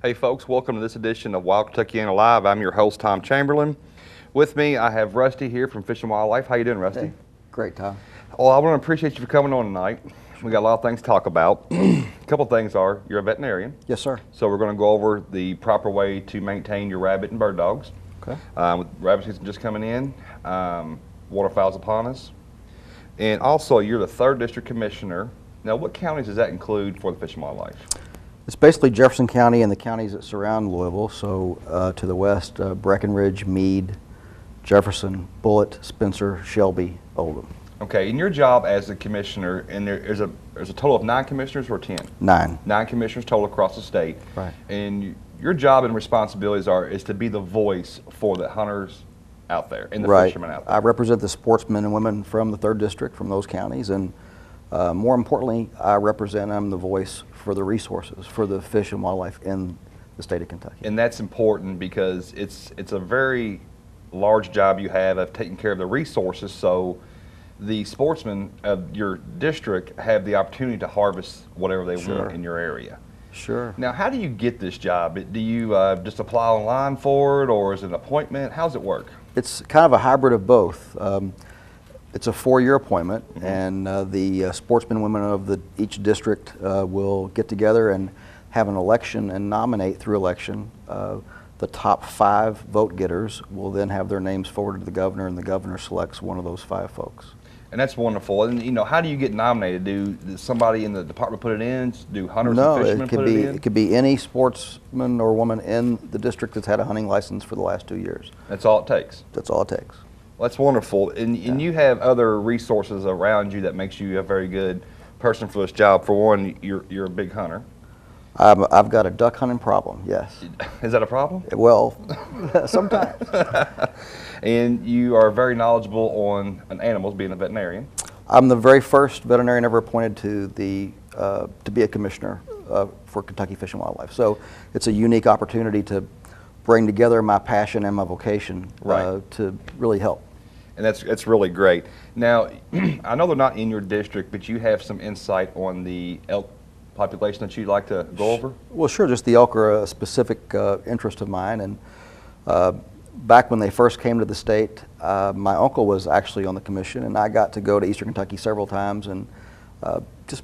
Hey folks, welcome to this edition of Wild Kentuckiana Live. I'm your host, Tom Chamberlain. With me, I have Rusty here from Fish and Wildlife. How you doing, Rusty? Hey, great, Tom. Well, I want to appreciate you for coming on tonight. We got a lot of things to talk about. A couple things are, you're a veterinarian. Yes, sir. So we're going to go over the proper way to maintain your rabbit and bird dogs. Okay. With rabbit season just coming in, waterfowl's upon us. And also, you're the 3rd District Commissioner. Now, what counties does that include for the Fish and Wildlife? It's basically Jefferson County and the counties that surround Louisville. So to the west, Breckenridge, Meade, Jefferson, Bullitt, Spencer, Shelby, Oldham. Okay, in your job as a commissioner, and there's a total of 9 commissioners or 10? 9. 9 commissioners total across the state. Right. And your job and responsibilities is to be the voice for the hunters out there and the fishermen out there. I represent the sportsmen and women from the 3rd District, from those counties, and more importantly, I'm the voice for the resources for the fish and wildlife in the state of Kentucky. And that's important because it's a very large job you have of taking care of the resources, so the sportsmen of your district have the opportunity to harvest whatever they want in your area. Sure. Now, how do you get this job? Do you just apply online for it, or is it an appointment? How does it work? It's kind of a hybrid of both. It's a 4-year appointment, and the sportsmen and women of each district will get together and have an election and nominate through election. The top 5 vote getters will then have their names forwarded to the governor, and the governor selects one of those 5 folks. And that's wonderful. And how do you get nominated? Does somebody in the department put it in? Do hunters No, and fishermen put it in? it could be any sportsman or woman in the district that's had a hunting license for the last 2 years. That's all it takes? That's all it takes. Well, that's wonderful. And you have other resources around you that makes you a very good person for this job. For one, you're a big hunter. I've got a duck hunting problem, yes. Is that a problem? Well, sometimes. And you are very knowledgeable on animals, being a veterinarian. I'm the very first veterinarian ever appointed to be a commissioner for Kentucky Fish and Wildlife. So it's a unique opportunity to bring together my passion and my vocation to really help. And that's really great. Now, I know they're not in your district, but you have some insight on the elk population that you'd like to go over? Well, sure. Just the elk are a specific interest of mine. And back when they first came to the state, my uncle was actually on the commission, and I got to go to Eastern Kentucky several times and just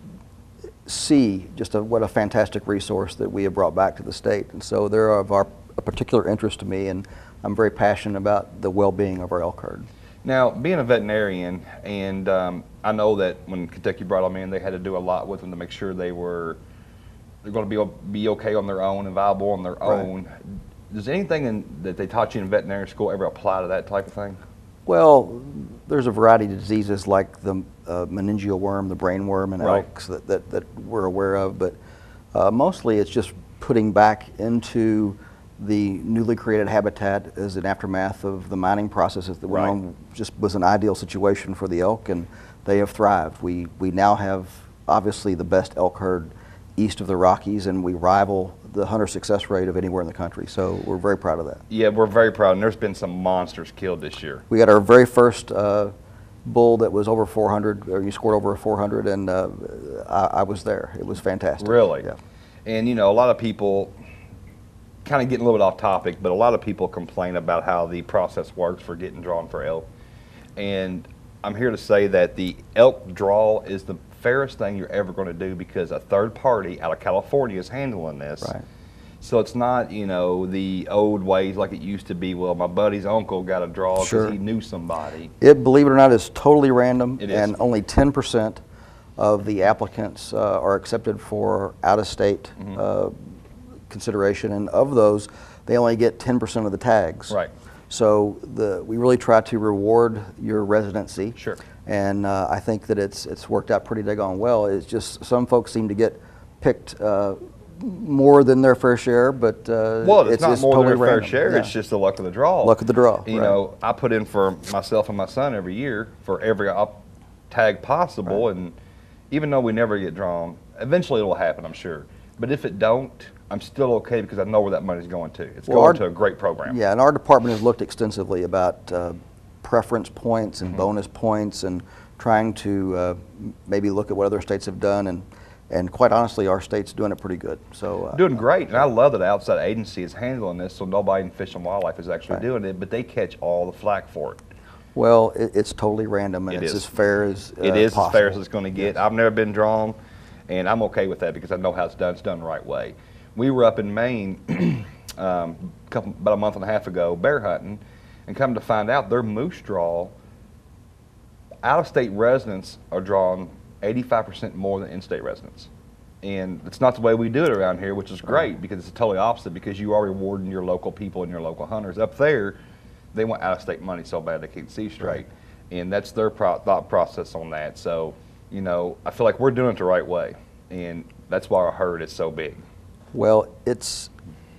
see what a fantastic resource that we have brought back to the state. And so they're of a particular interest to me, and I'm very passionate about the well-being of our elk herd. Now, being a veterinarian, and I know that when Kentucky brought them in, they had to do a lot with them to make sure they're going to be okay on their own and viable on their own. Does anything that they taught you in veterinary school ever apply to that type of thing? Well, there's a variety of diseases like the meningeal worm, the brain worm, and elks that we're aware of, but mostly it's just putting back into the newly created habitat as an aftermath of the mining processes that went on. Just was an ideal situation for the elk, and they have thrived. We now have obviously the best elk herd east of the Rockies, and we rival the hunter success rate of anywhere in the country. So we're very proud of that. Yeah, we're very proud, and there's been some monsters killed this year. We got our very first bull that was over 400, or you scored over 400, and I was there. It was fantastic. Really? Yeah. And a lot of people, kind of getting a little bit off topic, but a lot of people complain about how the process works for getting drawn for elk. And I'm here to say that the elk draw is the fairest thing you're ever going to do because a third party out of California is handling this. Right. So it's not, the old ways like it used to be. Well, my buddy's uncle got a draw because he knew somebody. It, believe it or not, is totally random, and is. Only 10% of the applicants are accepted for out-of-state consideration, and of those, they only get 10% of the tags. Right. So we really try to reward your residency. Sure. And I think that it's worked out pretty daggone well. It's just some folks seem to get picked more than their fair share, but it's not more totally than their random. fair share. Yeah. It's just the luck of the draw. Luck of the draw. I put in for myself and my son every year for every tag possible, and even though we never get drawn, eventually it'll happen, I'm sure. But if it don't, I'm still okay because I know where that money's going to. It's going to a great program. Yeah, and our department has looked extensively about preference points and bonus points, and trying to maybe look at what other states have done. And And quite honestly, our state's doing it pretty good. So doing great, and I love that the outside agency is handling this, so nobody in Fish and Wildlife is actually doing it, but they catch all the flack for it. Well, it's totally random, and it's as fair as it is possible. As fair as it's going to get. Yes. I've never been drawn, and I'm okay with that because I know how it's done. It's done the right way. We were up in Maine about a month and a half ago bear hunting, and come to find out their moose draw, out-of-state residents are drawing 85% more than in-state residents. And it's not the way we do it around here, which is great because it's totally opposite, because you are rewarding your local people and your local hunters. Up there, they want out-of-state money so bad they can't see straight. Right. And that's their thought process on that. So, you know, I feel like we're doing it the right way, and that's why our herd is so big. Well,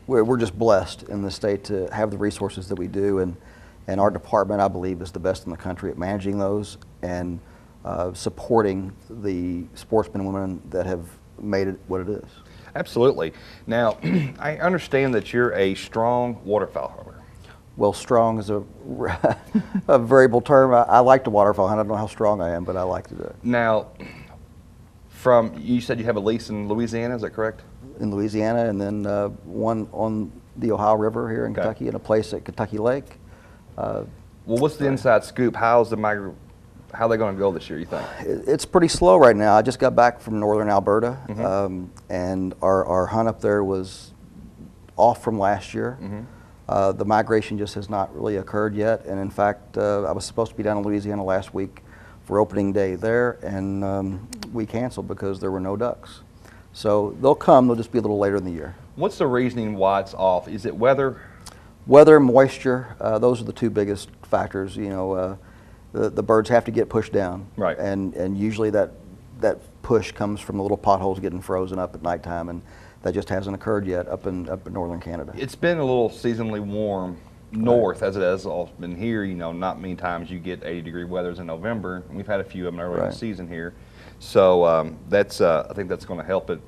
we're just blessed in the state to have the resources that we do, and our department, I believe, is the best in the country at managing those and supporting the sportsmen and women that have made it what it is. Absolutely. Now, I understand that you're a strong waterfowl hunter. Well, strong is a variable term. I like to waterfowl hunt. I don't know how strong I am, but I like to do it. Now, you said you have a lease in Louisiana, is that correct? In Louisiana, and then one on the Ohio River here in Kentucky, and a place at Kentucky Lake. Well, what's the inside scoop? How are they going to go this year, you think? It's pretty slow right now. I just got back from northern Alberta, and our hunt up there was off from last year. The migration just has not really occurred yet, and in fact, I was supposed to be down in Louisiana last week for opening day there, and we canceled because there were no ducks. So they'll come, they'll just be a little later in the year. What's the reasoning why it's off? Is it weather? Weather, moisture, those are the two biggest factors. You know, the birds have to get pushed down, right? And usually that push comes from the little potholes getting frozen up at nighttime, and that just hasn't occurred yet up in northern Canada. It's been a little seasonally warm north, as it has all been here. You know, not many times you get 80-degree weathers in November, and we've had a few of them early in the season here. So I think that's going to help it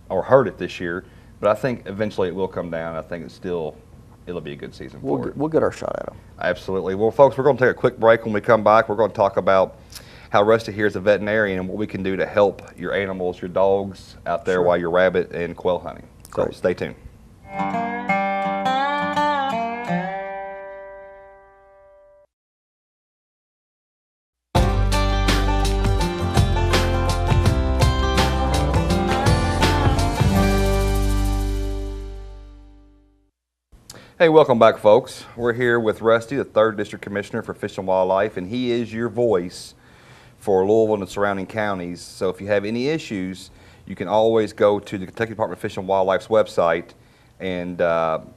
or hurt it this year. But I think eventually it will come down. I think it'll be a good season for it. We'll get our shot at them. Absolutely. Well, folks, we're going to take a quick break. When we come back, we're going to talk about how Rusty here is a veterinarian and what we can do to help your animals, your dogs out there while you're rabbit and quail hunting. So stay tuned. Hey, welcome back, folks. We're here with Rusty, the 3rd District Commissioner for Fish and Wildlife, and he is your voice for Louisville and the surrounding counties. So if you have any issues, you can always go to the Kentucky Department of Fish and Wildlife's website and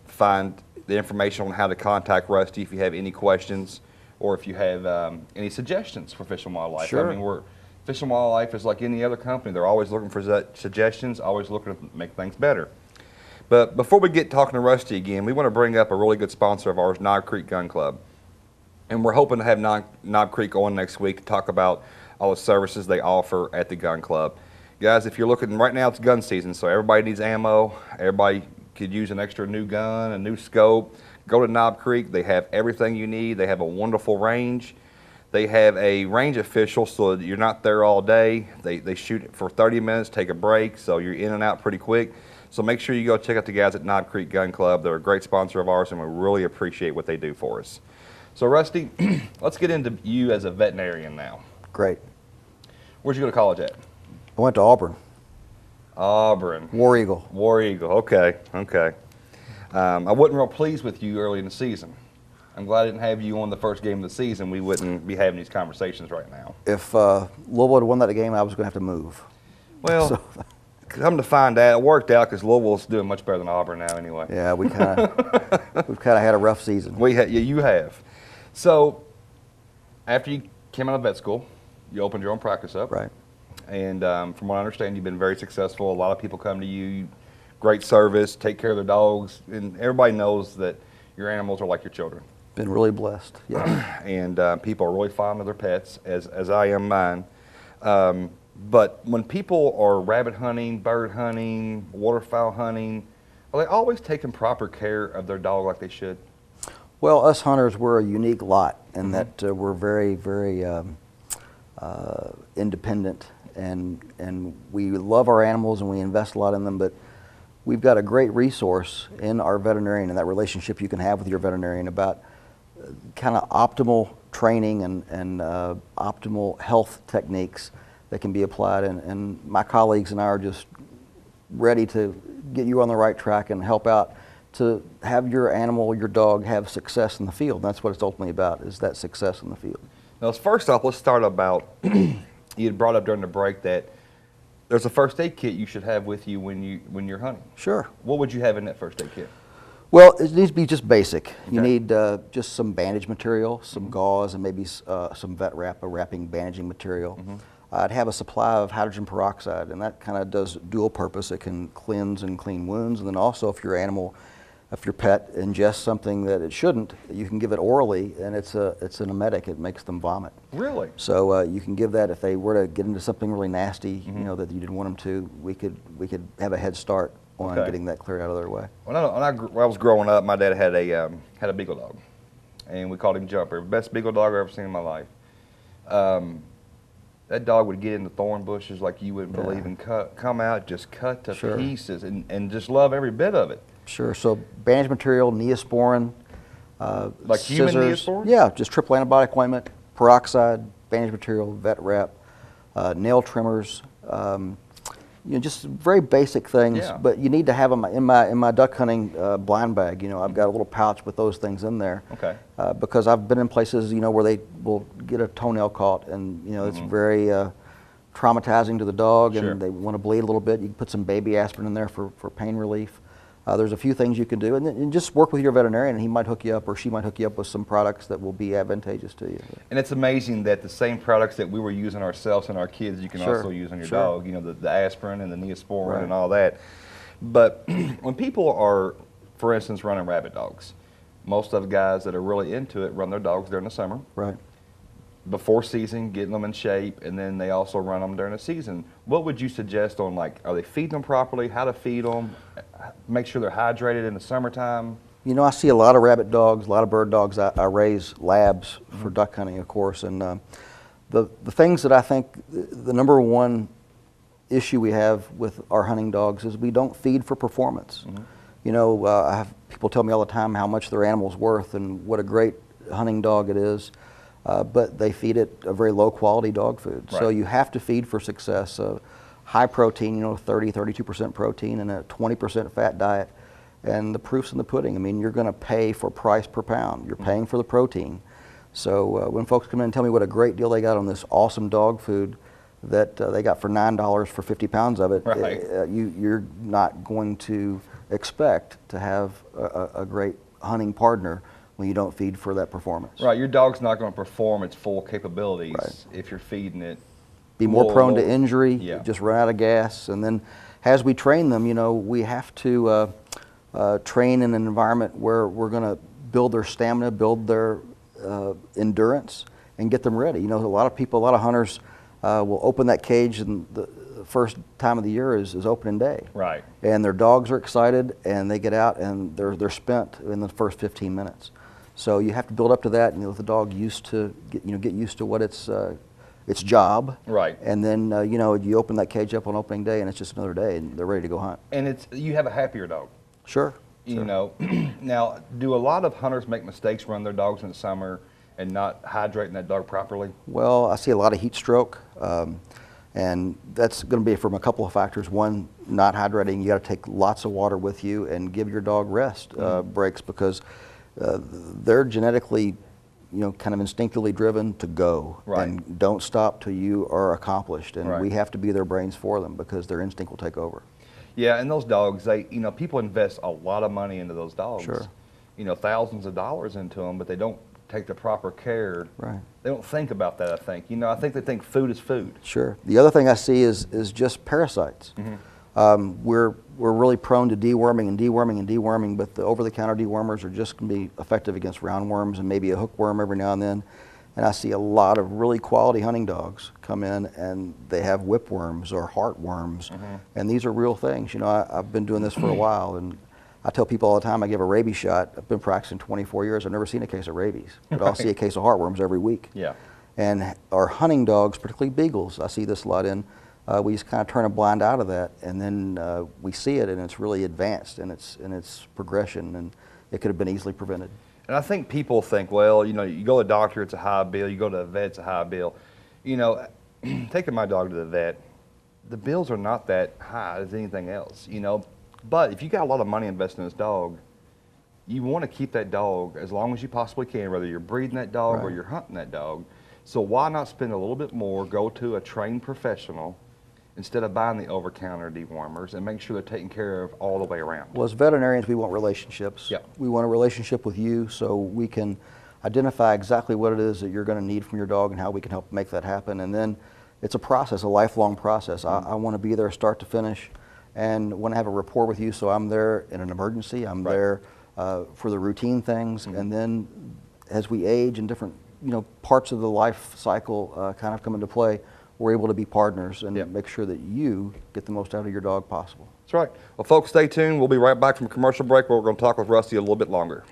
find the information on how to contact Rusty if you have any questions or if you have any suggestions for Fish and Wildlife. Sure. I mean, Fish and Wildlife is like any other company. They're always looking for suggestions, always looking to make things better. But before we get talking to Rusty again, we want to bring up a really good sponsor of ours, Knob Creek Gun Club. And we're hoping to have Knob Creek on next week to talk about all the services they offer at the gun club. Guys, if you're looking, right now it's gun season, so everybody needs ammo. Everybody could use an extra new gun, a new scope. Go to Knob Creek. They have everything you need. They have a wonderful range. They have a range official so that you're not there all day. They shoot it for 30 minutes, take a break, so you're in and out pretty quick. So make sure you go check out the guys at Knob Creek Gun Club. They're a great sponsor of ours, and we really appreciate what they do for us. So Rusty, let's get into you as a veterinarian now. Great. Where'd you go to college at? I went to Auburn. Auburn. War Eagle. War Eagle, okay. I wasn't real pleased with you early in the season. I'm glad I didn't have you on the first game of the season. We wouldn't be having these conversations right now. If Louisville had won that game, I was going to have to move. Well, come to find out, it worked out because Louisville's doing much better than Auburn now anyway. Yeah, we've kind of had a rough season. Yeah, you have. So after you came out of vet school, you opened your own practice up. Right. And from what I understand, you've been very successful. A lot of people come to you, great service, take care of their dogs, and everybody knows that your animals are like your children. Been really blessed, yeah. And people are really fond of their pets, as I am mine. But when people are rabbit hunting, bird hunting, waterfowl hunting, are they always taking proper care of their dog like they should? Well, us hunters, we're a unique lot in that we're very, very independent and we love our animals and we invest a lot in them, but we've got a great resource in our veterinarian and that relationship you can have with your veterinarian about kind of optimal training and optimal health techniques that can be applied. And my colleagues and I are just ready to get you on the right track and help out to have your animal, your dog, have success in the field. That's what it's ultimately about, is that success in the field. Now, first off, let's start about, you had brought up during the break that there's a first aid kit you should have with you when you're hunting. Sure. What would you have in that first aid kit? Well, it needs to be just basic. Okay. You need just some bandage material, some gauze, and maybe some vet wrap, a wrapping bandaging material. I'd have a supply of hydrogen peroxide, and that kind of does dual purpose. It can cleanse and clean wounds, and then also if your pet ingests something that it shouldn't, you can give it orally, and it's an emetic. It makes them vomit. Really? So you can give that if they were to get into something really nasty, you know, that you didn't want them to. We could have a head start on getting that cleared out of their way. When I was growing up, my dad had a beagle dog, and we called him Jumper. Best beagle dog I've ever seen in my life. That dog would get in the thorn bushes like you wouldn't believe, and come out just cut to pieces, and just love every bit of it. Sure. So bandage material, Neosporin, like scissors. Human Neosporin? Yeah, just triple antibiotic ointment, peroxide, bandage material, vet wrap, nail trimmers. You know, just very basic things. Yeah. But you need to have them in my duck hunting blind bag. You know, I've got a little pouch with those things in there. Okay. Because I've been in places, you know, where they will get a toenail caught, and you know, it's very traumatizing to the dog, and they want to bleed a little bit. You can put some baby aspirin in there for pain relief. There's a few things you can do, and just work with your veterinarian, and he might hook you up, or she might hook you up with some products that will be advantageous to you. And it's amazing that the same products that we were using ourselves and our kids, you can also use on your dog. You know, the aspirin and the Neosporin and all that. But when people are, for instance, running rabbit dogs, most of the guys that are really into it run their dogs during the summer. Right. Before season, getting them in shape, and then they also run them during the season. What would you suggest on, like, are they feeding them properly, how to feed them, make sure they're hydrated in the summertime? You know, I see a lot of rabbit dogs, a lot of bird dogs. I raise labs for duck hunting, of course, and the things that I think the number one issue we have with our hunting dogs is we don't feed for performance. You know, I have people tell me all the time how much their animal's worth and what a great hunting dog it is. But they feed it a very low quality dog food. Right. So you have to feed for success. High protein, you know, 32% protein and a 20% fat diet. And the proof's in the pudding. I mean, you're going to pay for price per pound. You're paying for the protein. So when folks come in and tell me what a great deal they got on this awesome dog food that they got for $9 for 50 pounds of it, you're not going to expect to have a great hunting partner when you don't feed for that performance. Right, your dog's not going to perform its full capabilities if you're feeding it. Be more prone to injury, just run out of gas. And then as we train them, you know, we have to train in an environment where we're going to build their stamina, build their endurance, and get them ready. You know, a lot of hunters will open that cage, and the first time of the year is opening day. Right. And their dogs are excited, and they get out, and they're spent in the first 15 minutes. So you have to build up to that, and let the dog get used to what its job. Right. And then you know, you open that cage up on opening day, and it's just another day, and they're ready to go hunt. And you have a happier dog. Sure. You know, now, do a lot of hunters make mistakes run their dogs in the summer and not hydrating that dog properly? Well, I see a lot of heat stroke, and that's going to be from a couple of factors. One, not hydrating. You got to take lots of water with you and give your dog rest breaks, because they're genetically, you know, kind of instinctively driven to go and don't stop till you are accomplished. And we have to be their brains for them, because their instinct will take over. Yeah, and those dogs, you know, people invest a lot of money into those dogs. Sure. You know, thousands of dollars into them, but they don't take the proper care. Right. They don't think about that, I think. You know, I think they think food is food. Sure. The other thing I see is just parasites. We're really prone to deworming, but the over-the-counter dewormers are just going to be effective against roundworms and maybe a hookworm every now and then. And I see a lot of really quality hunting dogs come in, and they have whipworms or heartworms, and these are real things. You know, I've been doing this for a while, and I tell people all the time I give a rabies shot. I've been practicing 24 years. I've never seen a case of rabies, but I'll see a case of heartworms every week. Yeah. And our hunting dogs, particularly beagles, I see this a lot in, we just kind of turn a blind eye to that, and then we see it, and it's really advanced in its progression, and it could have been easily prevented. And I think people think, well, you know, you go to the doctor, it's a high bill. You go to a vet, it's a high bill. You know, taking my dog to the vet, the bills are not that high as anything else, you know. But if you got a lot of money invested in this dog, you want to keep that dog as long as you possibly can, whether you're breeding that dog or you're hunting that dog. So why not spend a little bit more, go to a trained professional, instead of buying the over-counter dewormers, and make sure they're taken care of all the way around? Well, as veterinarians, we want relationships. Yep. We want a relationship with you so we can identify exactly what it is that you're going to need from your dog and how we can help make that happen. And then it's a process, a lifelong process. I want to be there start to finish, and want to have a rapport with you, so I'm there in an emergency. I'm there for the routine things, and then as we age and different parts of the life cycle kind of come into play, we're able to be partners and make sure that you get the most out of your dog possible. That's right. Well, folks, stay tuned. We'll be right back from a commercial break where we're going to talk with Rusty a little bit longer.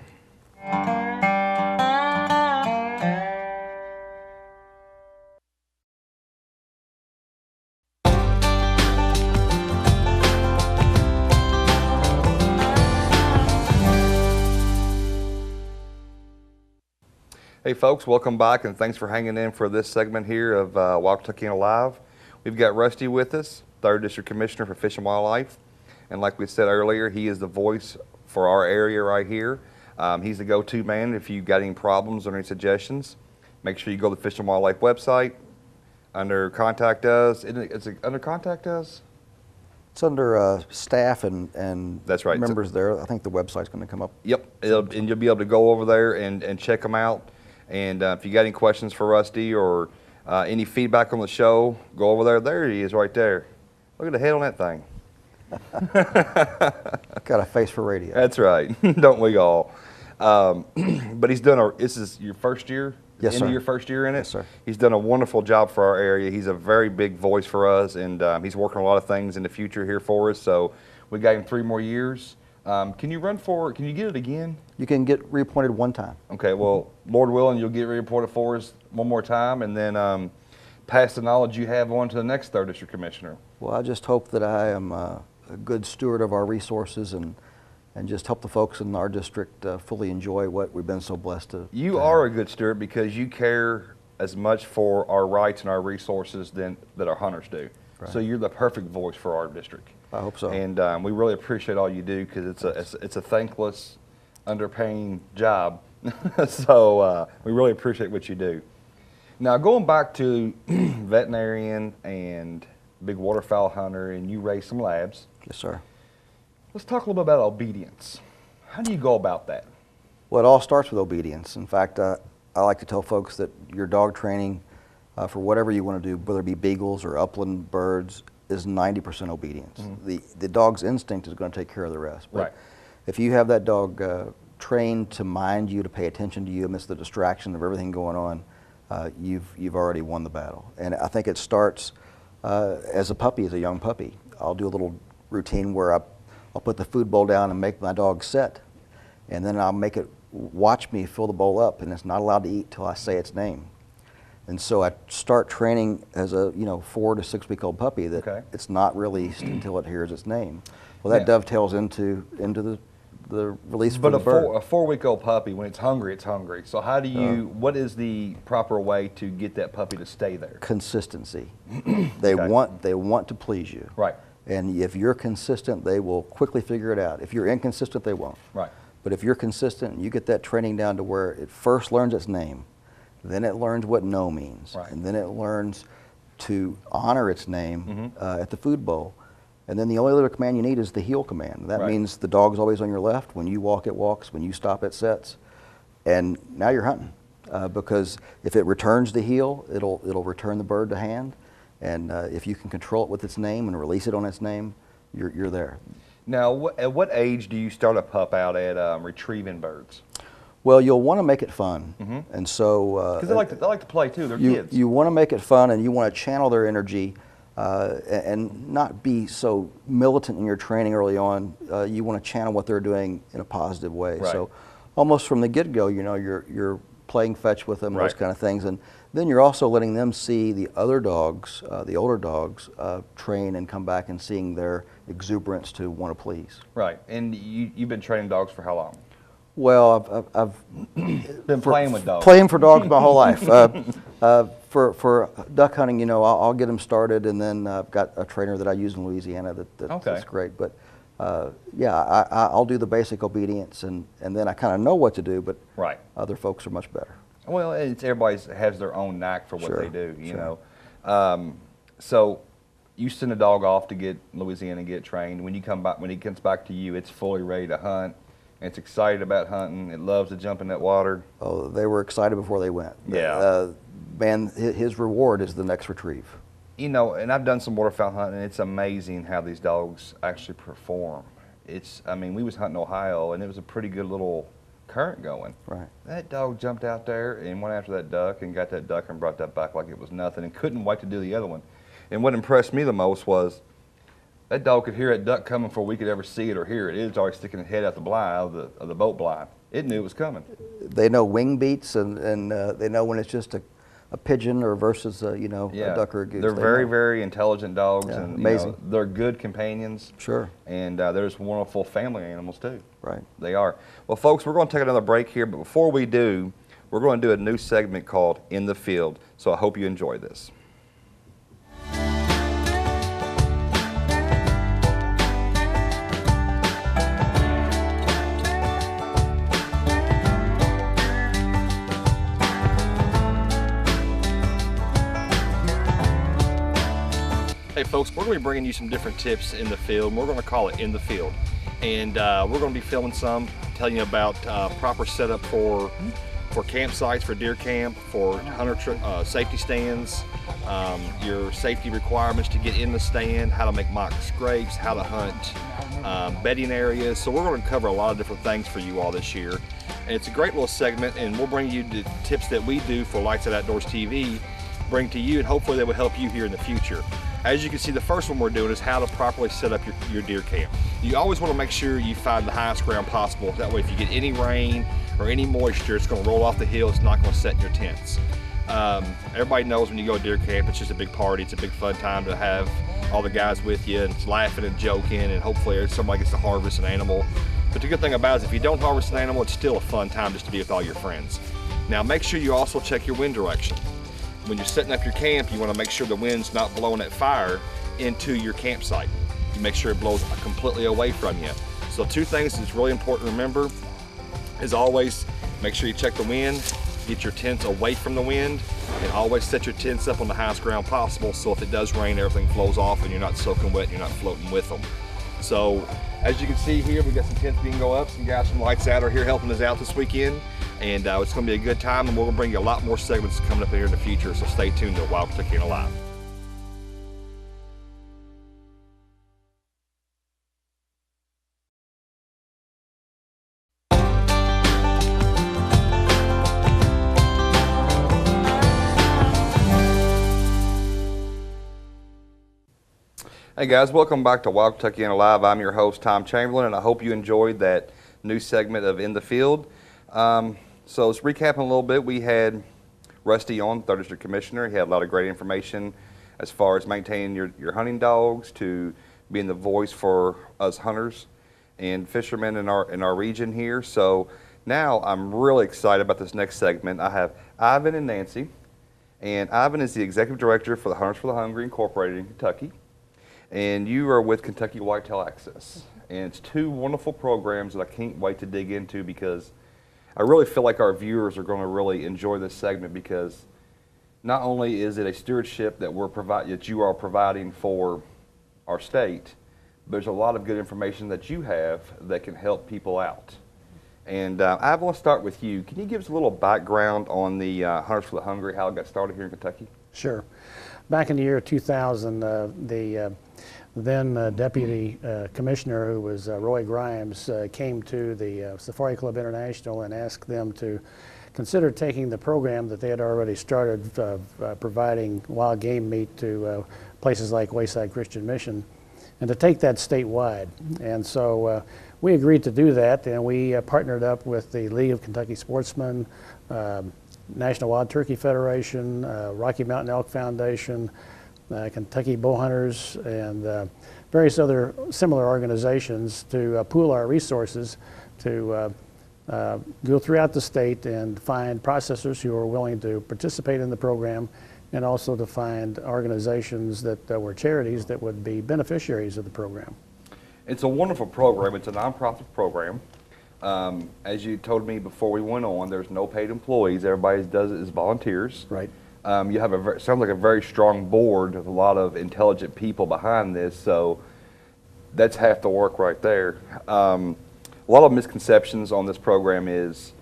Hey folks, welcome back, and thanks for hanging in for this segment here of Wild Kentuckiana Live. We've got Rusty with us, 3rd District Commissioner for Fish and Wildlife, and like we said earlier, he is the voice for our area right here. He's the go-to man if you've got any problems or any suggestions. Make sure you go to the Fish and Wildlife website, under Contact Us. Is it under Contact Us? It's under staff and that's right. Members there. I think the website's going to come up. Yep, and you'll be able to go over there and check them out. And if you got any questions for Rusty or any feedback on the show, go over there. There he is right there. Look at the head on that thing. Got a face for radio. That's right. Don't we all? But he's done this is your first year? Yes, sir. Your first year in it? Yes, sir. He's done a wonderful job for our area. He's a very big voice for us, and he's working on a lot of things in the future here for us. So we got him 3 more years. Can you get it again? You can get reappointed one time. Okay, well, Lord willing, you'll get reappointed for us one more time, and then pass the knowledge you have on to the next 3rd District Commissioner. Well, I just hope that I am a good steward of our resources and just help the folks in our district fully enjoy what we've been so blessed to. You are a good steward because you care as much for our rights and our resources that our hunters do. Right. So you're the perfect voice for our district. I hope so. And we really appreciate all you do because it's a thankless, underpaying job. So we really appreciate what you do. Now, going back to veterinarian and big waterfowl hunter, and you raise some labs. Yes, sir. Let's talk a little bit about obedience. How do you go about that? Well, it all starts with obedience. In fact, I like to tell folks that your dog training for whatever you want to do, whether it be beagles or upland birds, is 90% obedience. Mm-hmm. The dog's instinct is going to take care of the rest. But right. If you have that dog trained to mind you, to pay attention to you amidst the distraction of everything going on, you've already won the battle. And I think it starts as a puppy, as a young puppy. I'll do a little routine where I'll put the food bowl down and make my dog sit, and then I'll make it watch me fill the bowl up, and it's not allowed to eat till I say its name. And so I start training as a 4 to 6 week old puppy that it's not released until it hears its name. Well, that dovetails into the release of the bird. But a 4 week old puppy, when it's hungry, it's hungry. So how do you? What is the proper way to get that puppy to stay there? Consistency. They want to please you. Right. And if you're consistent, they will quickly figure it out. If you're inconsistent, they won't. Right. But if you're consistent and you get that training down to where it first learns its name, then it learns what no means, and then it learns to honor its name at the food bowl. And then the only other command you need is the heel command. That means the dog's always on your left. When you walk, it walks. When you stop, it sets. And now you're hunting, because if it returns the heel, it'll return the bird to hand. And if you can control it with its name and release it on its name, you're there. Now, at what age do you start a pup out at retrieving birds? Well, you'll want to make it fun, and so because they like to play too. They're kids. You want to make it fun, and you want to channel their energy, and not be so militant in your training early on. You want to channel what they're doing in a positive way. Right. So, almost from the get-go, you're playing fetch with them, those Right. kind of things. And then you're also letting them see the other dogs, the older dogs, train and come back and seeing their exuberance to want to please. Right. And you've been training dogs for how long? Well, I've Been playing with dogs. playing for dogs my whole life. For duck hunting, you know, I'll get them started, and then I've got a trainer that I use in Louisiana that's great. But yeah, I'll do the basic obedience, and then I kind of know what to do, but Right. other folks are much better. Well, everybody has their own knack for what Sure, they do, you sure. know. So you send a dog off to get Louisiana and get trained. When you come back, when he comes back to you, it's fully ready to hunt. And it's excited about hunting. It loves to jump in that water. Oh, they were excited before they went. Yeah. Man, his reward is the next retrieve. You know, and I've done some waterfowl hunting, and it's amazing how these dogs actually perform. I mean, we was hunting Ohio, and it was a pretty good little current going. Right. That dog jumped out there and went after that duck and got that duck and brought that back like it was nothing and couldn't wait to do the other one. And what impressed me the most was that dog could hear that duck coming before we could ever see it or hear it. It was already sticking its head out the blind, of the boat blind. It knew it was coming. They know wing beats, and they know when it's just a pigeon or versus you know, a duck or a goose. They're They very, know. very intelligent dogs, Yeah, and amazing. You know, they're good companions. Sure. And they're just wonderful family animals too. Right. They are. Well, folks, we're going to take another break here, but before we do, we're going to do a new segment called In the Field. So I hope you enjoy this. Hey folks, we're going to be bringing you some different tips in the field, and we're going to call it In the Field. And we're going to be filming some, telling you about proper setup for campsites, for deer camp, for hunter safety stands, your safety requirements to get in the stand, how to make mock scrapes, how to hunt bedding areas. So we're going to cover a lot of different things for you all this year. And it's a great little segment, and we'll bring you the tips that we do for Lights Out Outdoors TV, bring to you, and hopefully that will help you here in the future. As you can see, the first one we're doing is how to properly set up your deer camp. You always want to make sure you find the highest ground possible. That way if you get any rain or any moisture, it's going to roll off the hill. It's not going to set in your tents. Everybody knows when you go to deer camp, it's just a big party. It's a big fun time to have all the guys with you, and it's laughing and joking, and hopefully somebody gets to harvest an animal. But the good thing about it is if you don't harvest an animal, it's still a fun time just to be with all your friends. Now make sure you also check your wind direction. When you're setting up your camp, you want to make sure the wind's not blowing that fire into your campsite. You make sure it blows completely away from you. So two things that's really important to remember is always make sure you check the wind, get your tents away from the wind, and always set your tents up on the highest ground possible so if it does rain, everything flows off and you're not soaking wet and you're not floating with them. So as you can see here, we got some tents being go up. Some guys from Lights Out are here helping us out this weekend. And it's going to be a good time, and we're going to bring you a lot more segments coming up here in the future, so stay tuned to Wild Kentuckiana Live. Hey guys, welcome back to Wild Kentuckiana Live. I'm your host, Tom Chamberlain, and I hope you enjoyed that new segment of In the Field. So let's recap a little bit. We had Rusty on, 3rd District Commissioner. He had a lot of great information as far as maintaining your hunting dogs, to being the voice for us hunters and fishermen in our region here. So now I'm really excited about this next segment. I have Ivan and Nancy, and Ivan is the Executive Director for the Hunters for the Hungry Incorporated in Kentucky, and you are with Kentucky Whitetail Access. And it's two wonderful programs that I can't wait to dig into, because I really feel like our viewers are going to really enjoy this segment, because not only is it a stewardship that that you are providing for our state, but there's a lot of good information that you have that can help people out. And I want to start with you. Can you give us a little background on the Hunters for the Hungry, how it got started here in Kentucky? Sure. Back in the year 2000, the then Deputy Commissioner, who was Roy Grimes, came to the Safari Club International and asked them to consider taking the program that they had already started providing wild game meat to places like Wayside Christian Mission, and to take that statewide. And so we agreed to do that, and we partnered up with the League of Kentucky Sportsmen, National Wild Turkey Federation, Rocky Mountain Elk Foundation, Kentucky Bowhunters, and various other similar organizations to pool our resources to go throughout the state and find processors who are willing to participate in the program, and also to find organizations that were charities that would be beneficiaries of the program. It's a wonderful program. It's a nonprofit program. As you told me before we went on, there's no paid employees. Everybody does it as volunteers. Right. You have sounds like a very strong board with a lot of intelligent people behind this, so that's half the work right there. A lot of misconceptions on this program is,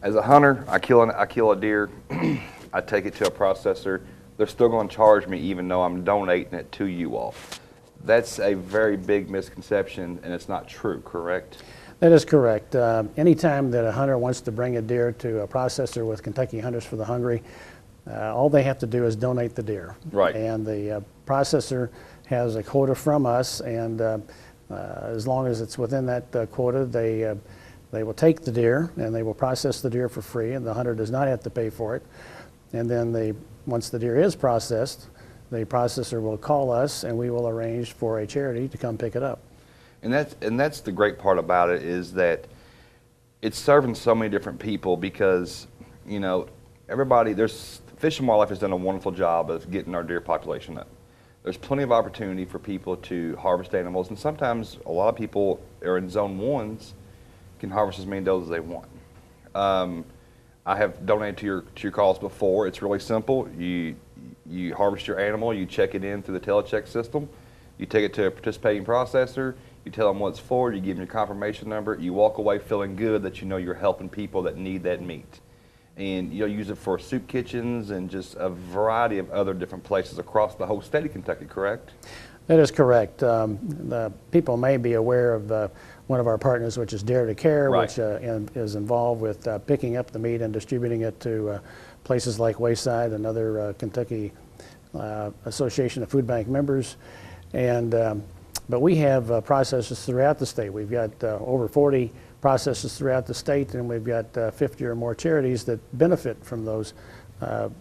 as a hunter, I kill a deer, I take it to a processor, they're still going to charge me even though I'm donating it to you all. That's a very big misconception, and it's not true, correct? That is correct. Anytime that a hunter wants to bring a deer to a processor with Kentucky Hunters for the Hungry, all they have to do is donate the deer. Right. And the processor has a quota from us, and as long as it's within that quota, they will take the deer and they will process the deer for free, and the hunter does not have to pay for it. And then once the deer is processed, the processor will call us, and we will arrange for a charity to come pick it up. And that's the great part about it, is that it's serving so many different people, because Fish and Wildlife has done a wonderful job of getting our deer population up. There's plenty of opportunity for people to harvest animals, and sometimes a lot of people are in zone ones can harvest as many does as they want. I have donated to your cause before. It's really simple. You harvest your animal, you check it in through the telecheck system, you take it to a participating processor, you tell them what it's for, you give them your confirmation number, you walk away feeling good that you know you're helping people that need that meat. And you'll use it for soup kitchens and just a variety of other different places across the whole state of Kentucky, correct? That is correct. The people may be aware of one of our partners, which is Dare to Care, Right. which is involved with picking up the meat and distributing it to places like Wayside and other Kentucky Association of Food Bank members. But we have processors throughout the state. We've got over 40 processors throughout the state, and we've got 50 or more charities that benefit from those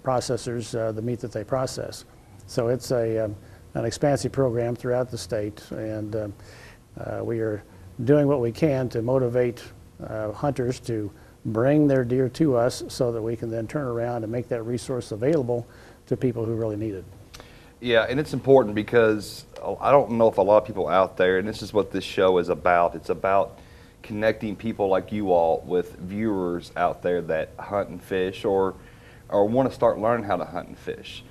processors, the meat that they process. So it's an expansive program throughout the state, and we are doing what we can to motivate hunters to bring their deer to us so that we can then turn around and make that resource available to people who really need it. Yeah, and it's important because I don't know if a lot of people out there, and this is what this show is about, it's about connecting people like you all with viewers out there that hunt and fish or want to start learning how to hunt and fish.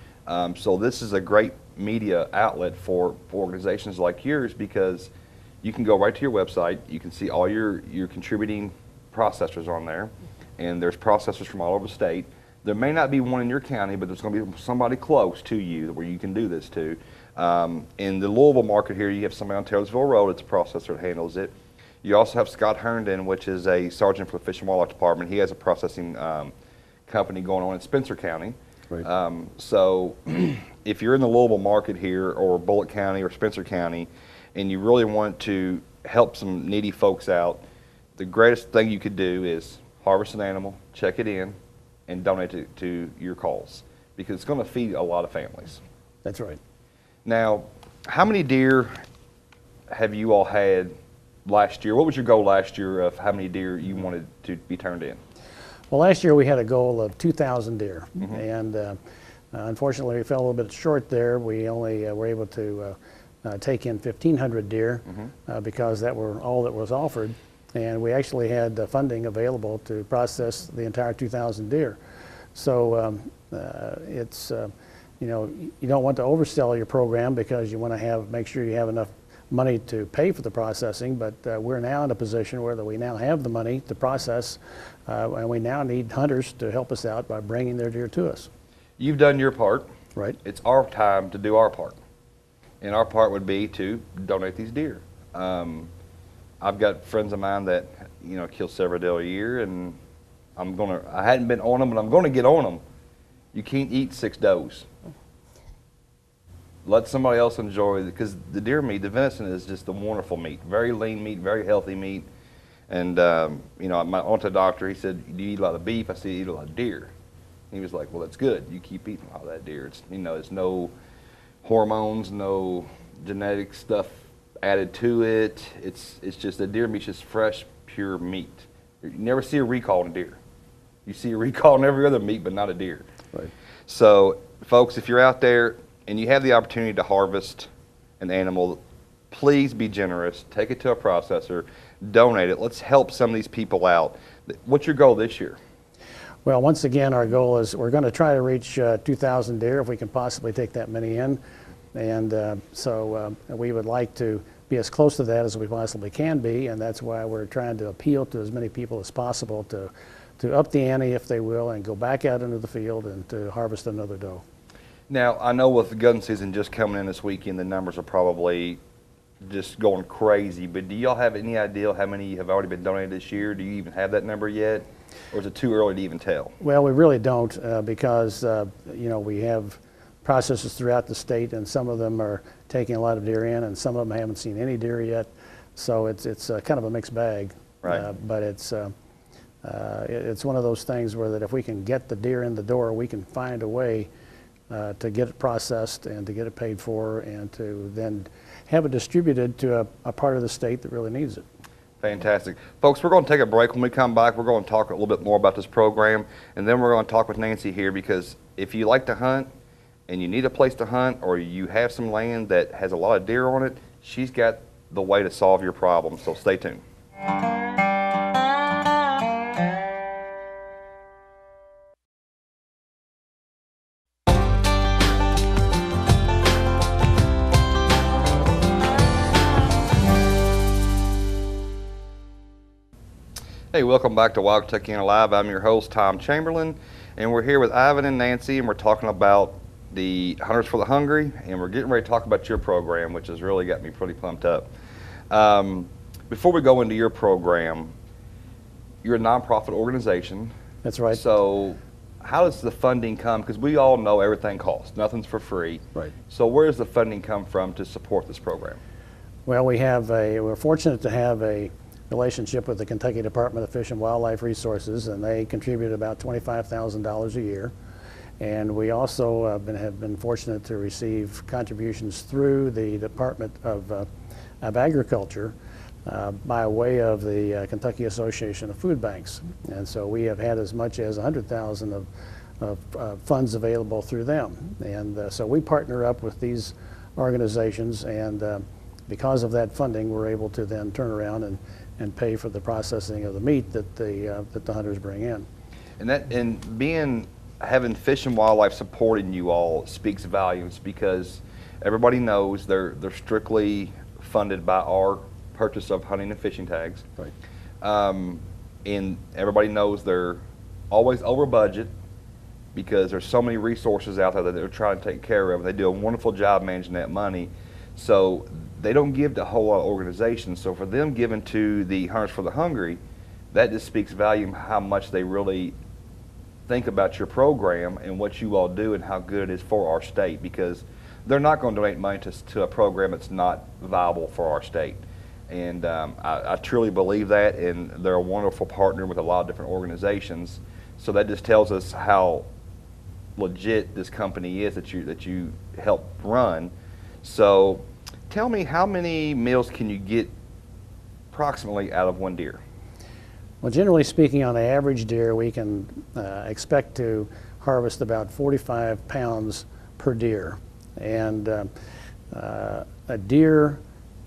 So this is a great media outlet for organizations like yours, because you can go right to your website, you can see all your contributing processors on there, and there's processors from all over the state. There may not be one in your county, but there's going to be somebody close to you where you can do this to. In the Louisville market here, you have somebody on Taylorsville Road, it's a processor that handles it. You also have Scott Herndon, which is a sergeant for the Fish and Wildlife Department. He has a processing company going on in Spencer County. Right. So if you're in the Louisville market here, or Bullitt County or Spencer County, and you really want to help some needy folks out, the greatest thing you could do is harvest an animal, check it in, and donate it to your cause, because it's going to feed a lot of families. That's right. Now, how many deer have you all had last year? What was your goal last year of how many deer you wanted to be turned in? Well, last year we had a goal of 2,000 deer, and unfortunately we fell a little bit short there. We only were able to take in 1,500 deer because that were all that was offered, and we actually had funding available to process the entire 2,000 deer. So it's you don't want to oversell your program, because you want to make sure you have enough money to pay for the processing, but we're now in a position where we now have the money to process, and we now need hunters to help us out by bringing their deer to us. You've done your part. Right. It's our time to do our part. And our part would be to donate these deer. I've got friends of mine that, kill several deer a year, and I hadn't been on them, but I'm going to get on them. You can't eat 6 does. let somebody else enjoy it, because the deer meat, the venison, is just a wonderful meat. Very lean meat, very healthy meat. And, you know, I went to the doctor. He said, do you eat a lot of beef? I said, you eat a lot of deer. He was like, well, that's good. You keep eating all that deer. It's, you know, it's no hormones, no genetic stuff added to it. It's just, the deer meat's just fresh, pure meat. You never see a recall in deer. You see a recall in every other meat, but not a deer. Right. So, folks, if you're out there and you have the opportunity to harvest an animal, please be generous. Take it to a processor, donate it. Let's help some of these people out. What's your goal this year? Well, once again, our goal is we're going to try to reach 2,000 deer if we can possibly take that many in. And so we would like to be as close to that as we possibly can be, and that's why we're trying to appeal to as many people as possible to up the ante, if they will, and go back out into the field and to harvest another doe. Now, I know with the gun season just coming in this weekend, the numbers are probably just going crazy, but do y'all have any idea how many have already been donated this year? Do you even have that number yet, or is it too early to even tell? Well, we really don't because, you know, we have processes throughout the state, and some of them are taking a lot of deer in, and some of them haven't seen any deer yet. So it's kind of a mixed bag. Right. But it's one of those things where that if we can get the deer in the door, we can find a way to get it processed and to get it paid for, and to then have it distributed to a part of the state that really needs it. Fantastic. Folks, we're going to take a break. When we come back, we're going to talk a little bit more about this program, and then we're going to talk with Nancy here, because if you like to hunt and you need a place to hunt, or you have some land that has a lot of deer on it, she's got the way to solve your problem. So stay tuned. Hey, welcome back to Wild Kentuckiana Live. I'm your host, Tom Chamberlain, and we're here with Ivan and Nancy, and we're talking about the Hunters for the Hungry, and we're getting ready to talk about your program, which has really got me pretty pumped up. Before we go into your program, you're a nonprofit organization. That's right. So how does the funding come? Because we all know everything costs. Nothing's for free. Right. So where does the funding come from to support this program? Well, we're fortunate to have a relationship with the Kentucky Department of Fish and Wildlife Resources, and they contribute about $25,000 a year. And we also have been fortunate to receive contributions through the Department of Agriculture by way of the Kentucky Association of Food Banks. And so we have had as much as $100,000 of funds available through them. And so we partner up with these organizations, and because of that funding, we're able to then turn around and pay for the processing of the meat that the hunters bring in. And having Fish and Wildlife supporting you all speaks volumes, because everybody knows they're strictly funded by our purchase of hunting and fishing tags. Right. And everybody knows they're always over budget, because there's so many resources out there that they're trying to take care of. They do a wonderful job managing that money. So they don't give to a whole lot of organizations. So for them giving to the Hunters for the Hungry, that just speaks volume how much they really think about your program and what you all do and how good it is for our state, because they're not going to donate money to a program that's not viable for our state. And I truly believe that, and they're a wonderful partner with a lot of different organizations. So that just tells us how legit this company is that you help run. So tell me, how many meals can you get approximately out of one deer? Well, generally speaking, on the average deer, we can expect to harvest about 45 pounds per deer. And a deer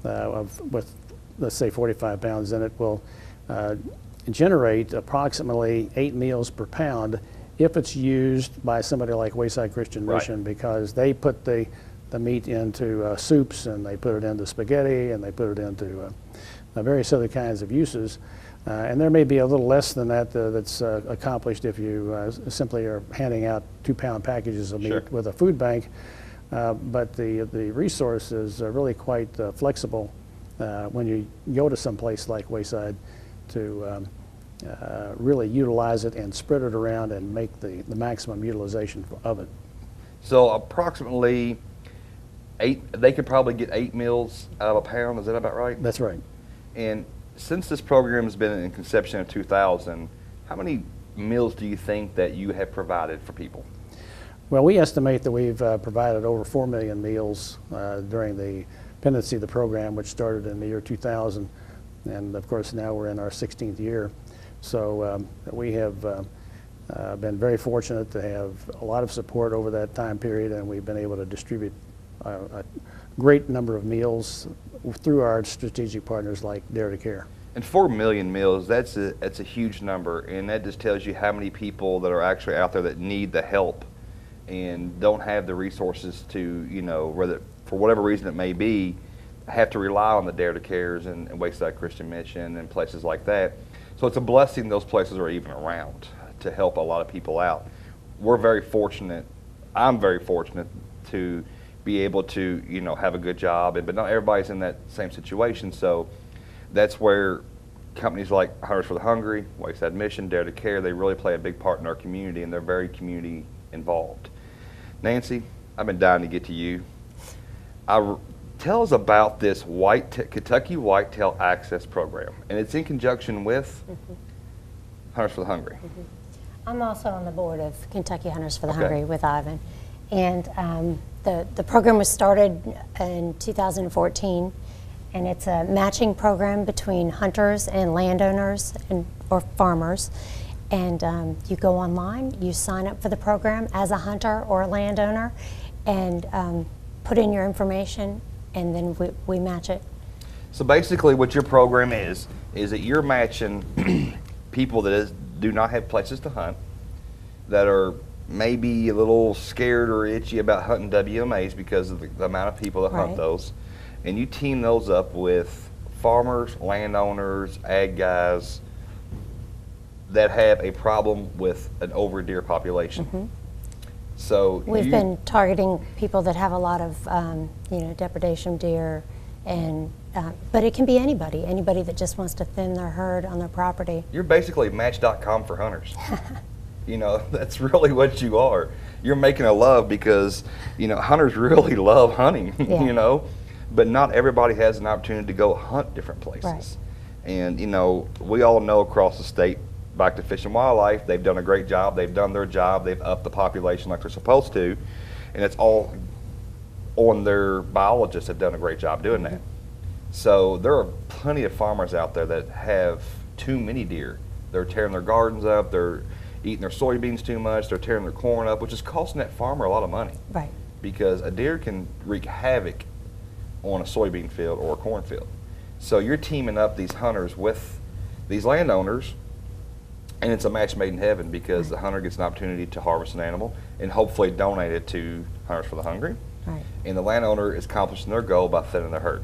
with, let's say, 45 pounds in it will generate approximately 8 meals per pound if it's used by somebody like Wayside Christian Mission, because they put the meat into soups, and they put it into spaghetti, and they put it into various other kinds of uses. And there may be a little less than that that's accomplished if you simply are handing out 2-pound packages of meat with a food bank. But the resource is really quite flexible when you go to some place like Wayside to really utilize it and spread it around and make the maximum utilization of it. So approximately, they could probably get 8 meals out of a pound. Is that about right? That's right. And since this program has been in conception in 2000, how many meals do you think that you have provided for people? Well, we estimate that we've provided over 4 million meals during the pendency of the program, which started in the year 2000. And of course, now we're in our 16th year. So we have been very fortunate to have a lot of support over that time period, and we've been able to distribute a great number of meals through our strategic partners like Dare to Care. And 4 million meals, that's a huge number, and that just tells you how many people that are actually out there that need the help and don't have the resources to, you know, whether for whatever reason it may be, have to rely on the Dare to Cares and Wayside Christian Mission and places like that. So it's a blessing those places are even around to help a lot of people out. We're very fortunate. I'm very fortunate to be able to, you know, have a good job, but not everybody's in that same situation. So that's where companies like Hunters for the Hungry, Wayside Mission, Dare to Care, they really play a big part in our community, and they're very community involved. Nancy, I've been dying to get to you. Tell us about this Kentucky Whitetail Access Program, and it's in conjunction with Hunters for the Hungry. I'm also on the board of Kentucky Hunters for the Hungry with Ivan, and the program was started in 2014, and it's a matching program between hunters and landowners or farmers. And you go online, you sign up for the program as a hunter or a landowner, and put in your information, and then we match it. So basically what your program is that you're matching people that do not have places to hunt, that are maybe a little scared or itchy about hunting WMAs because of the amount of people that hunt those, and you team those up with farmers, landowners, ag guys that have a problem with an over deer population. So we've been targeting people that have a lot of depredation deer, and but it can be anybody that just wants to thin their herd on their property. You're basically Match.com for hunters. You know, that's really what you are. You're making a love because, you know, hunters really love hunting, you know, but not everybody has an opportunity to go hunt different places. And, you know, we all know across the state, back to Fish and Wildlife, they've done a great job. They've done their job. They've upped the population like they're supposed to. And it's all on their biologists have done a great job doing that. So there are plenty of farmers out there that have too many deer. They're tearing their gardens up. They're eating their soybeans too much. They're tearing their corn up, which is costing that farmer a lot of money. Because a deer can wreak havoc on a soybean field or a corn field. So you're teaming up these hunters with these landowners, and it's a match made in heaven because the hunter gets an opportunity to harvest an animal and hopefully donate it to Hunters for the Hungry. And the landowner is accomplishing their goal by thinning their herd.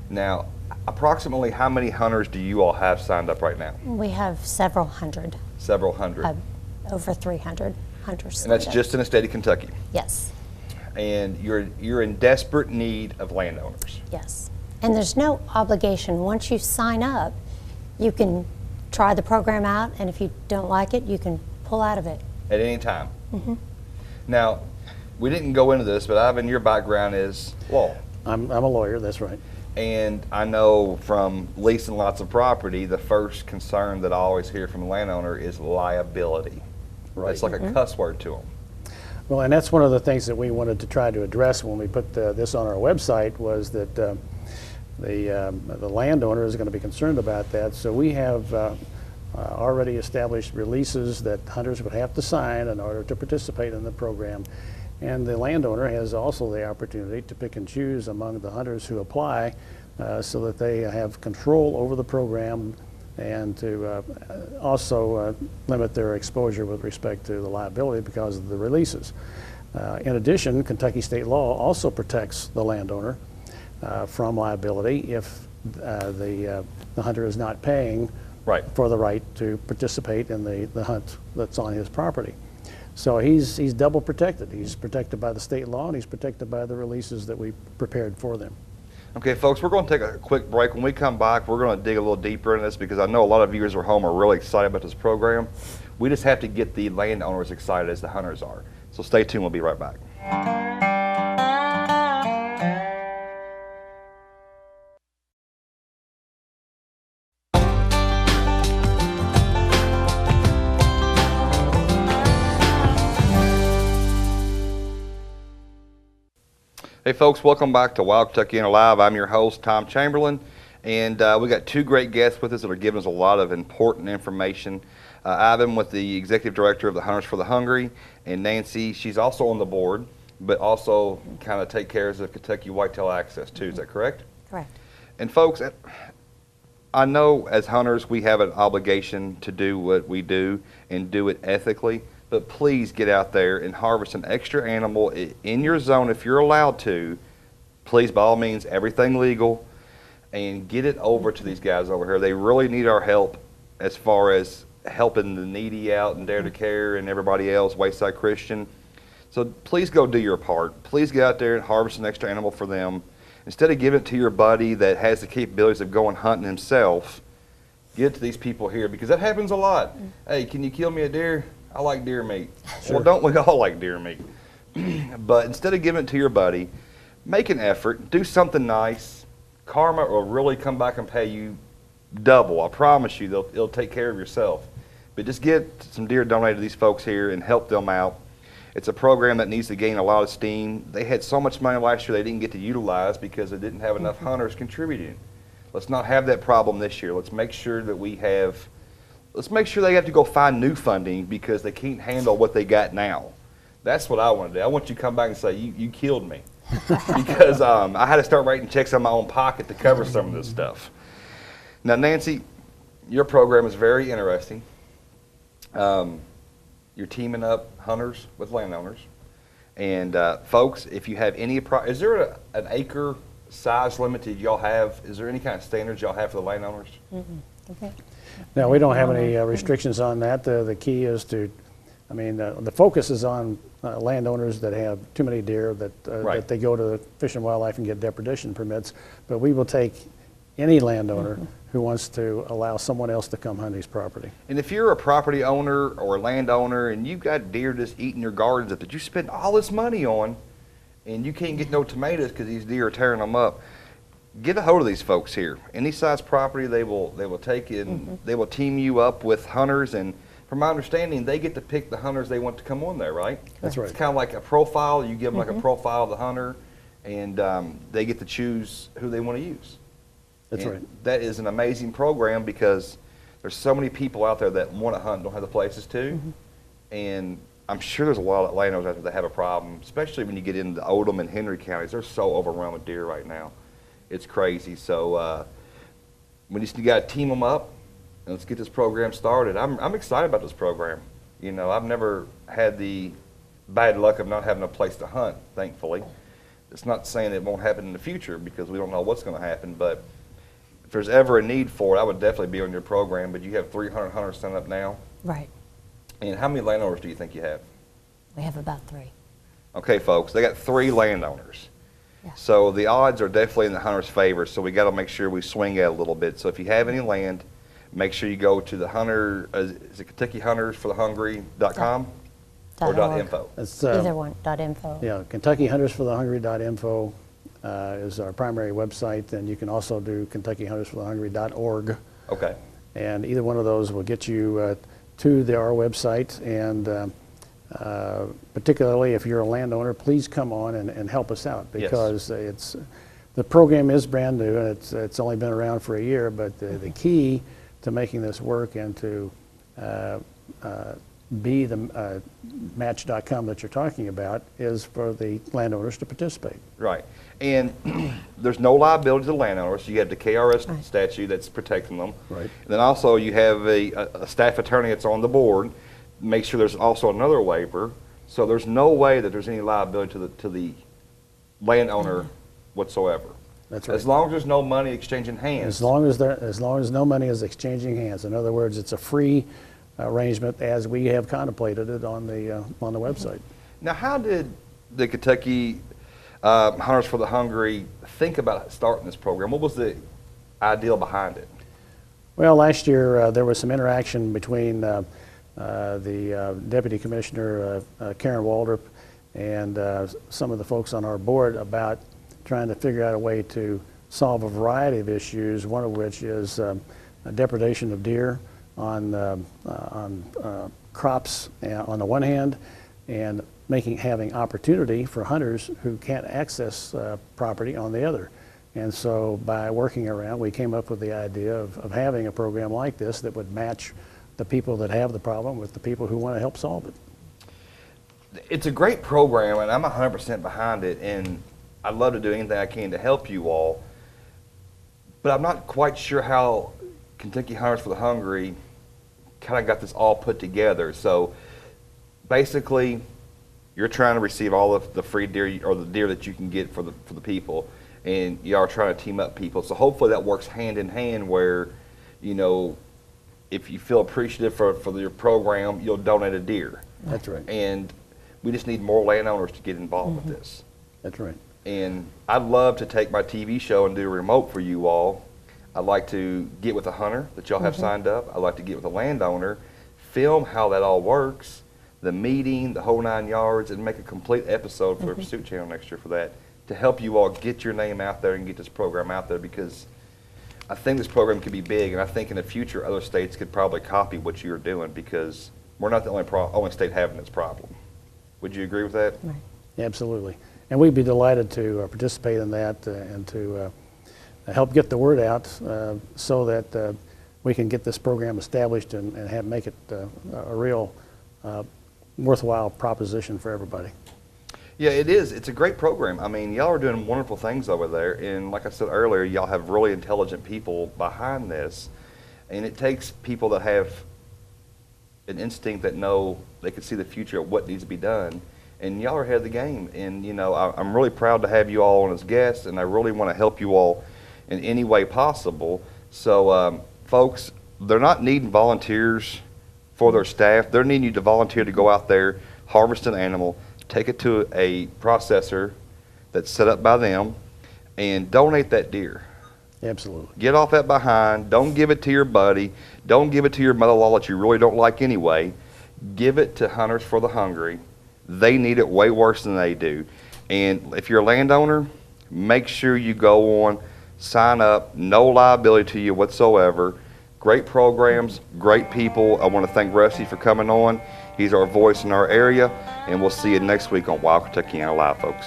Now, approximately how many hunters do you all have signed up right now? We have several hundred. Several hundred. Over 300 hunters. And that's just in the state of Kentucky? Yes. And you're in desperate need of landowners? Yes. And there's no obligation. Once you sign up, you can try the program out, and if you don't like it, you can pull out of it. At any time? Now, we didn't go into this, but Ivan, your background is law. I'm a lawyer, that's right. And I know from leasing lots of property, the first concern that I always hear from a landowner is liability. It's like a cuss word to them. Well, and that's one of the things that we wanted to try to address when we put this on our website, was that the landowner is going to be concerned about that. So we have already established releases that hunters would have to sign in order to participate in the program. And the landowner has also the opportunity to pick and choose among the hunters who apply so that they have control over the program, and to also limit their exposure with respect to the liability because of the releases. In addition, Kentucky state law also protects the landowner from liability if the hunter is not paying for the right to participate in the hunt that's on his property. So he's double protected. He's protected by the state law, and he's protected by the releases that we prepared for them. Okay, folks, we're going to take a quick break. When we come back, we're going to dig a little deeper into this because I know a lot of viewers at home are really excited about this program. We just have to get the landowners excited as the hunters are. So stay tuned. We'll be right back. Hey folks, welcome back to Wild Kentuckiana Live. I'm your host, Tom Chamberlain, and we got two great guests with us that are giving us a lot of important information. Ivan with the Executive Director of the Hunters for the Hungry, and Nancy, she's also on the board, but also kind of take care of the Kentucky Whitetail Access too, is that correct? Correct. And folks, I know as hunters we have an obligation to do what we do and do it ethically, but please get out there and harvest an extra animal in your zone if you're allowed to. Please, by all means, everything legal, and get it over to these guys over here. They really need our help as far as helping the needy out and Dare to Care and everybody else, Wayside Christian. So please go do your part. Please get out there and harvest an extra animal for them. Instead of giving it to your buddy that has the capabilities of going hunting himself, give it to these people here, because that happens a lot. Hey, can you kill me a deer? I like deer meat. Sure. Well, don't we all like deer meat? But instead of giving it to your buddy, make an effort, do something nice. Karma will really come back and pay you double. I promise you, it'll take care of yourself. But just get some deer donated to these folks here and help them out. It's a program that needs to gain a lot of steam. They had so much money last year they didn't get to utilize because they didn't have enough hunters contributing. Let's not have that problem this year. Let's make sure that let's make sure they have to go find new funding because they can't handle what they got now. That's what I want to do. I want you to come back and say, you killed me. Because I had to start writing checks out of my own pocket to cover some of this stuff. Now, Nancy, your program is very interesting. You're teaming up hunters with landowners. And folks, if you have any, is there an acre size limit that y'all have? Is there any kind of standards y'all have for the landowners? Okay. No, we don't have any restrictions on that. The key is to, the focus is on landowners that have too many deer that Right. that they go to Fish and Wildlife and get depredation permits. But we will take any landowner who wants to allow someone else to come hunt his property. And if you're a property owner or a landowner and you've got deer just eating your gardens up that you spend all this money on and you can't get no tomatoes because these deer are tearing them up, get a hold of these folks here. Any size property they will take in, they will team you up with hunters, and from my understanding they get to pick the hunters they want to come on there, right? That's right. It's kind of like a profile. You give them like a profile of the hunter, and they get to choose who they want to use. That's And right. that is an amazing program because there's so many people out there that want to hunt and don't have the places to. And I'm sure there's a lot of landowners out there that have a problem, especially when you get into Oldham and Henry counties. They're so overrun with deer right now. It's crazy. So we just got to team them up and let's get this program started. I'm excited about this program. You know, I've never had the bad luck of not having a place to hunt, thankfully. It's not saying it won't happen in the future because we don't know what's going to happen, but if there's ever a need for it, I would definitely be on your program. But you have 300 hunters signed up now. Right. And how many landowners do you think you have? We have about 3. Okay, folks, they got 3 landowners. Yeah. So the odds are definitely in the hunter's favor, so we got to make sure we swing it a little bit. So if you have any land, make sure you go to the hunter, is it KentuckyHuntersForTheHungry.com or .org. .info? That's, Either one, .info. Yeah, KentuckyHuntersForTheHungry.info is our primary website, and you can also do KentuckyHuntersForTheHungry.org. Okay. And either one of those will get you to our website. And particularly if you're a landowner, please come on and help us out, because the program is brand new and it's only been around for a year. But the key to making this work and to be the match.com that you're talking about is for the landowners to participate. Right. And there's no liability to the landowners. You have the KRS statute that's protecting them. Right. And then also you have a staff attorney that's on the board. Make sure there's also another waiver. So there's no way that there's any liability to the landowner whatsoever. That's right. As long as there's no money exchanging hands. As long as no money is exchanging hands. In other words, it's a free arrangement as we have contemplated it on the website. Now, how did the Kentucky Hunters for the Hungry think about starting this program? What was the ideal behind it? Well, last year there was some interaction between the Deputy Commissioner Karen Waldrop and some of the folks on our board about trying to figure out a way to solve a variety of issues, one of which is depredation of deer on crops on the one hand, and having opportunity for hunters who can't access property on the other. And so by working around, we came up with the idea of having a program like this that would match the people that have the problem with the people who want to help solve it. It's a great program, and I'm 100% behind it, and I'd love to do anything I can to help you all. But I'm not quite sure how Kentucky Hunters for the Hungry kind of got this all put together. So basically, you're trying to receive all of the free deer or the deer that you can get for the people, and you are trying to team up people. So hopefully that works hand in hand where, you know, if you feel appreciative for your program, you'll donate a deer. That's right. And we just need more landowners to get involved with this. That's right. And I'd love to take my TV show and do a remote for you all. I'd like to get with a hunter that y'all have signed up. I'd like to get with a landowner, film how that all works, the meeting, the whole 9 yards, and make a complete episode for the Pursuit Channel next year for that, to help you all get your name out there and get this program out there, because I think this program could be big, and I think in the future other states could probably copy what you're doing, because we're not the only state having this problem. Would you agree with that? Right. Absolutely. And we'd be delighted to participate in that and to help get the word out so that we can get this program established and make it a real worthwhile proposition for everybody. Yeah, it is. It's a great program. I mean, y'all are doing wonderful things over there, and like I said earlier, y'all have really intelligent people behind this, and it takes people that have an instinct that know they can see the future of what needs to be done, and y'all are ahead of the game. And you know, I'm really proud to have you all on as guests, and I really want to help you all in any way possible. So folks, they're not needing volunteers for their staff. They're needing you to volunteer to go out there, harvest an animal, take it to a processor that's set up by them, and donate that deer. Absolutely. Get off that behind. Don't give it to your buddy. Don't give it to your mother-in-law that you really don't like anyway. Give it to Hunters for the Hungry. They need it way worse than they do. And if you're a landowner, make sure you go on, sign up, no liability to you whatsoever. Great programs, great people. I want to thank Rusty for coming on. He's our voice in our area, and we'll see you next week on Wild Kentuckiana Live, folks.